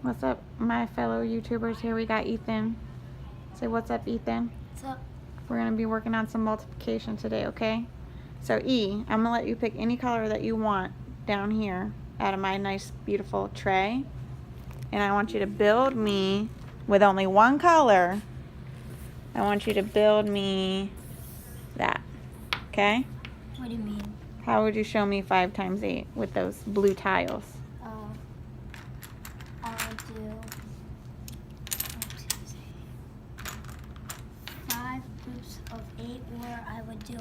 What's up, my fellow YouTubers? Here we got Ethan. Say what's up, Ethan. What's up? We're going to be working on some multiplication today, okay? So E, I'm going to let you pick any color that you want down here out of my nice, beautiful tray. And I want you to build me with only one color. I want you to build me that, okay? What do you mean? How would you show me 5 times 8 with those blue tiles? I'll do 5 groups of 8, or I would do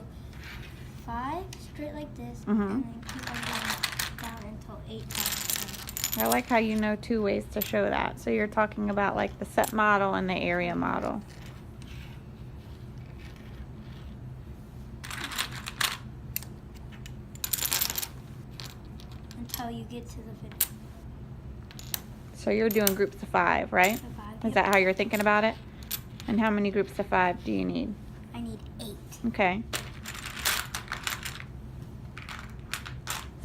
5 straight like this, and then keep on going down until 8 times. I like how you know 2 ways to show that. So you're talking about like the set model and the area model. Until you get to the 50. So you're doing groups of 5, right? To 5, Is yep. that how you're thinking about it? And how many groups of 5 do you need? I need 8. Okay.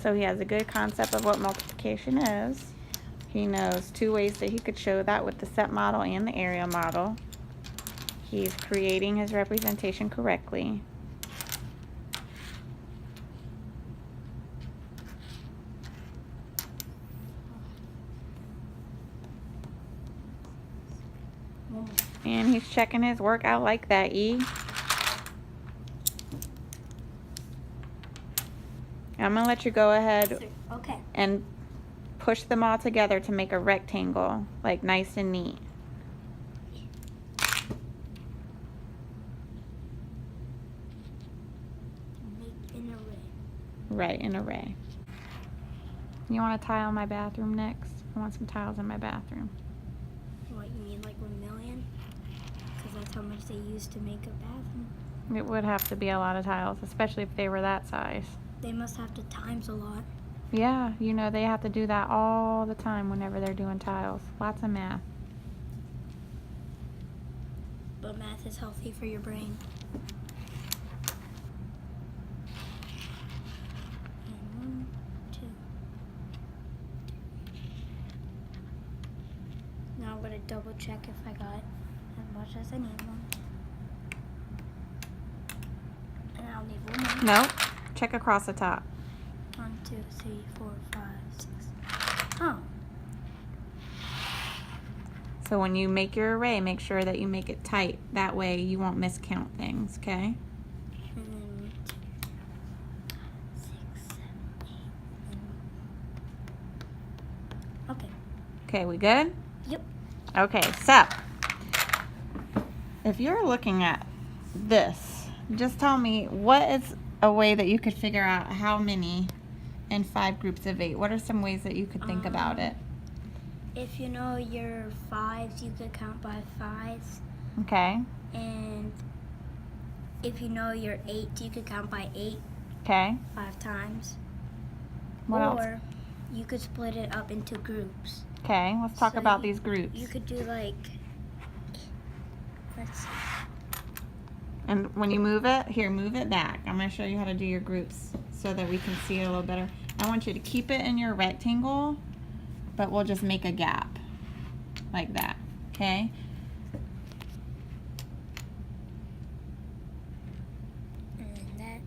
So he has a good concept of what multiplication is. He knows 2 ways that he could show that with the set model and the area model. He's creating his representation correctly. And he's checking his work out like that, E. I'm going to let you go ahead Okay. and push them all together to make a rectangle, like nice and neat. Make an array. Right, an array. You want a tile in my bathroom next? I want some tiles in my bathroom. What, you mean like 1 million? Because that's how much they use to make a bathroom. It would have to be a lot of tiles, especially if they were that size. They must have to times a lot. Yeah, you know they have to do that all the time whenever they're doing tiles. Lots of math. But math is healthy for your brain. And 1, 2. Now I'm going to double check if I got as much as I need one. And I'll need one more. Nope. Check across the top. 1, 2, 3, 4, 5, 6. Oh. So when you make your array, make sure that you make it tight. That way you won't miscount things, okay? And then 6, 7, 8. Okay. Okay, we good? Yep. Okay, so if you're looking at this, just tell me what is a way that you could figure out how many in 5 groups of 8. What are some ways that you could think about it? If you know your 5s, you could count by 5s. Okay. And if you know your 8s, you could count by 8 Okay. 5 times. What else? Or you could split it up into groups. Okay, let's talk So about you- these groups. You could do like, let's see. And when you move it, here, move it back. I'm going to show you how to do your groups so that we can see it a little better. I want you to keep it in your rectangle, but we'll just make a gap like that, okay? And then that,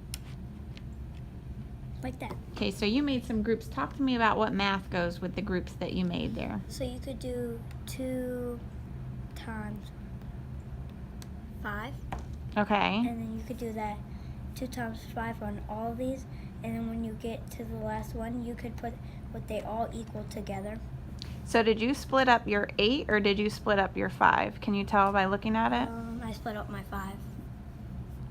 like that. Okay, so you made some groups. Talk to me about what math goes with the groups that you made there. So you could do 2 times 5. Okay. And then you could do that 2 times 5 on all of these. And then when you get to the last one, you could put what they all equal together. So did you split up your 8 or did you split up your 5? Can you tell by looking at it? I split up my 5.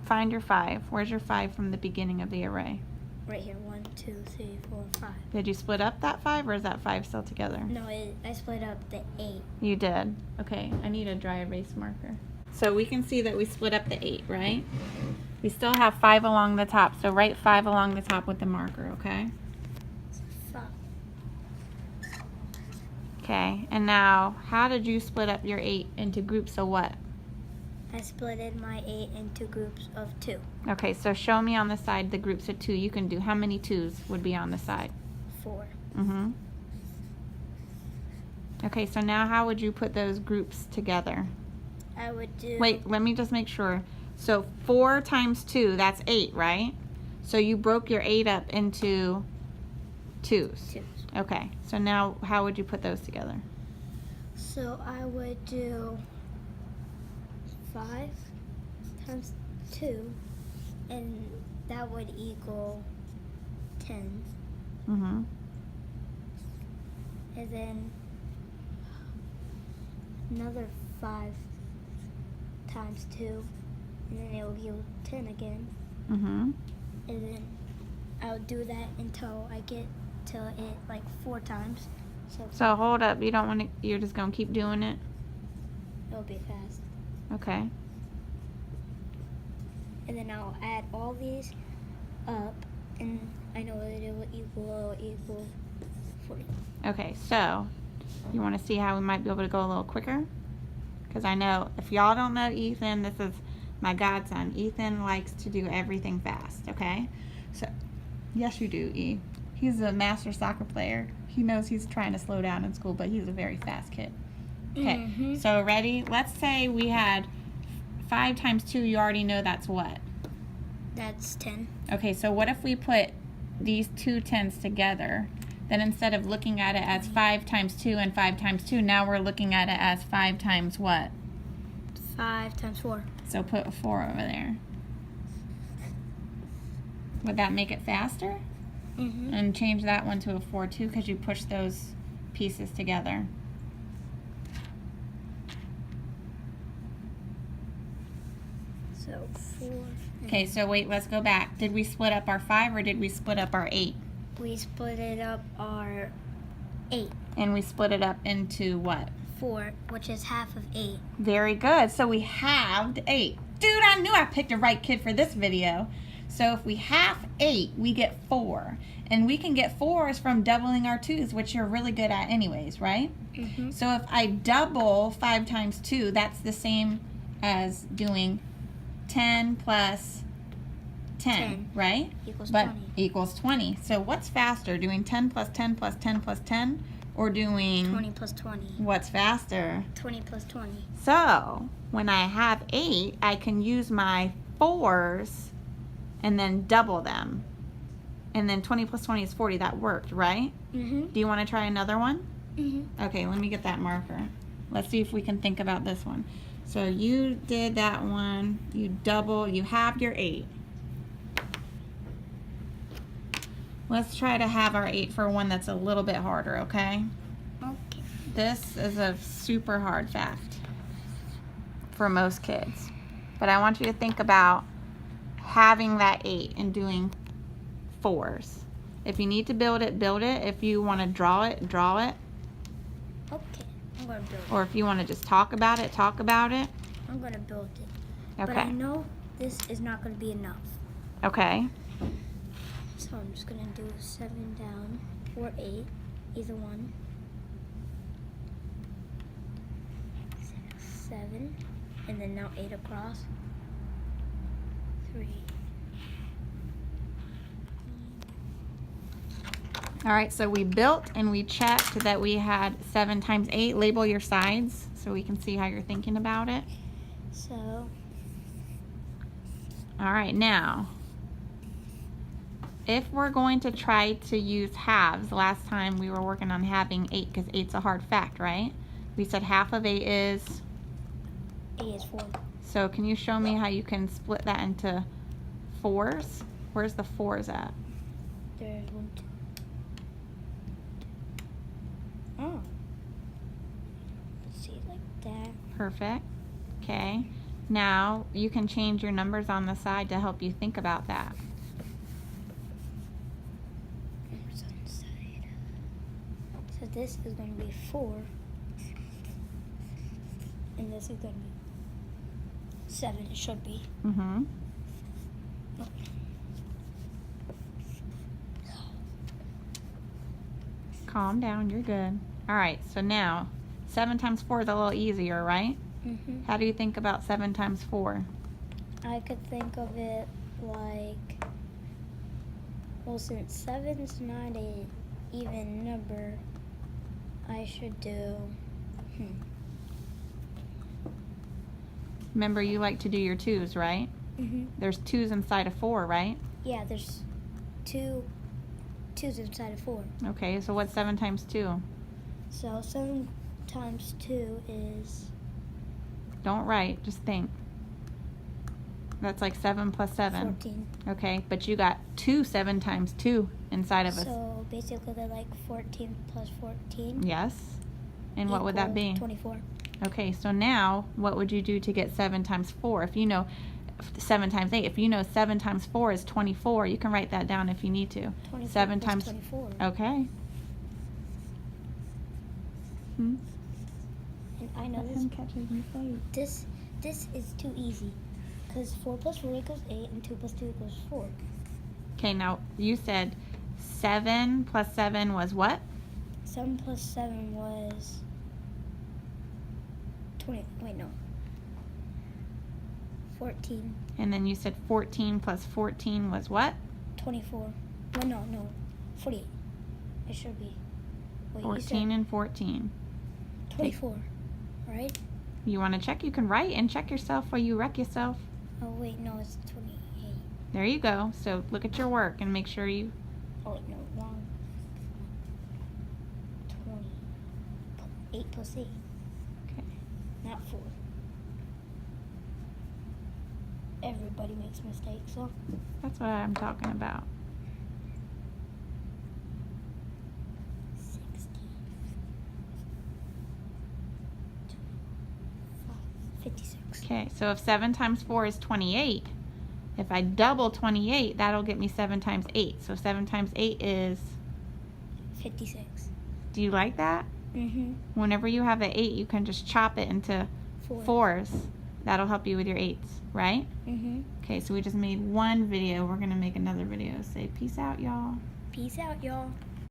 Find your 5. Where's your 5 from the beginning of the array? Right here. 1, 2, 3, 4, 5. Did you split up that 5 or is that 5 still together? No, I split up the 8. You did. Okay, I need a dry erase marker. So we can see that we split up the 8, right? We still have 5 along the top, so write 5 along the top with the marker, okay? 5. Okay, and now, how did you split up your 8 into groups of what? I splitted my 8 into groups of 2. Okay, so show me on the side the groups of 2 you can do. How many 2s would be on the side? 4. Mm-hmm. Okay, so now how would you put those groups together? I would do. Wait, let me just make sure. So 4 times 2, that's 8, right? So you broke your 8 up into 2s. 2. Okay, so now how would you put those together? So I would do 5 times 2, and that would equal 10. Mm-hmm. And then another 5 times 2, and then it will give 10 again. Mm-hmm. And then I'll do that until I get to it like 4 times. So hold up, you don't want to, you're just going to keep doing it? It'll be fast. Okay. And then I'll add all these up, and I know that it will equal 40. Okay, so you want to see how we might be able to go a little quicker? Because I know, if y'all don't know Ethan, this is my godson. Ethan likes to do everything fast, okay? So, yes you do, E. He's a master soccer player. He knows he's trying to slow down in school, but he's a very fast kid. Okay, so ready? Let's say we had 5 times 2, you already know that's what? That's 10. Okay, so what if we put these 2 10s together? Then instead of looking at it as 5 times 2 and 5 times 2, now we're looking at it as 5 times what? 5 times 4. So put a 4 over there. Would that make it faster? Mm-hmm. And change that one to a 4 too, because you push those pieces together. So 4. Okay, so wait, let's go back. Did we split up our 5 or did we split up our 8? We split it up our 8. And we split it up into what? 4, which is half of 8. Very good. So we halved 8. Dude, I knew I picked the right kid for this video. So if we half 8, we get 4. And we can get 4s from doubling our 2s, which you're really good at anyways, right? Mm-hmm. So if I double 5 times 2, that's the same as doing 10 plus 10, right? Equals But 20. equals 20. So what's faster, doing 10 plus 10 plus 10 plus 10, or doing 20 plus 20. what's faster? 20 plus 20. So when I have 8, I can use my 4s and then double them. And then 20 plus 20 is 40. That worked, right? Mm-hmm. Do you want to try another one? Mm-hmm. Okay, let me get that marker. Let's see if we can think about this one. So you did that one. You halved your 8. Let's try to have our 8 for one that's a little bit harder, okay? Okay. This is a super hard fact for most kids. But I want you to think about having that 8 and doing 4s. If you need to build it, build it. If you want to draw it, draw it. Okay. I'm going to build it. Or if you want to just talk about it, talk about it. I'm going to build it. But I Okay. know this is not going to be enough. Okay. So I'm just going to do 7 down or 8. Either one. 7. And then now 8 across. 3. All right, so we built and we checked that we had 7 times 8. Label your sides so we can see how you're thinking about it. So. All right, now, if we're going to try to use halves, last time we were working on having 8 because 8's a hard fact, right? We said half of 8 is? 8 is 4. So can you show me how you can split that into 4s? Where's the 4s at? There's 1, 2. Oh. Let's see it like that. Perfect. Okay. Now you can change your numbers on the side to help you think about that. Numbers on the side. So this is going to be 4. And this is going to be 7. It should be. Mm-hmm. Calm down, you're good. All right, so now 7 times 4 is a little easier, right? Mm-hmm. How do you think about 7 times 4? I could think of it like, well, since 7 is not an even number, I should do. Remember, you like to do your 2s, right? There's 2s inside of 4, right? Yeah, there's 2 2's inside of 4. Okay, so what's 7 times 2? So 7 times 2 is. Don't write, just think. That's like 7 plus 7. 14. Okay, but you got 2 7 times 2 inside of us. So basically they're like 14 plus 14. Yes. And what would that be? 24. Okay, so now what would you do to get 7 times 4? If you know 7 times 8, if you know 7 times 4 is 24, you can write that down if you need to. 24 7 plus times 24. Okay. Hmm? And I know this is too easy. Because 4 plus 4 equals 8 and 2 plus 2 equals 4. Okay, now you said 7 plus 7 was what? 7 plus 7 was 20. Wait, no. 14. And then you said 14 plus 14 was what? 24. Well, no. 48. It should be. Wait, 14 and 14. 24. Right? You want to check? You can write and check yourself while you wreck yourself. Oh, wait, no, it's 28. There you go. So look at your work and make sure you... Oh, wait, no, wrong. 20. 8 plus 8. Okay. Not 4. Everybody makes mistakes, so. That's what I'm talking about. 16. 56. Okay, so if 7 times 4 is 28, if I double 28, that'll get me 7 times 8. So 7 times 8 is... 56. Do you like that? Whenever you have an 8, you can just chop it into 4s. That'll help you with your 8s, right? Okay, so we just made one video. We're going to make another video. Say peace out, y'all. Peace out, y'all.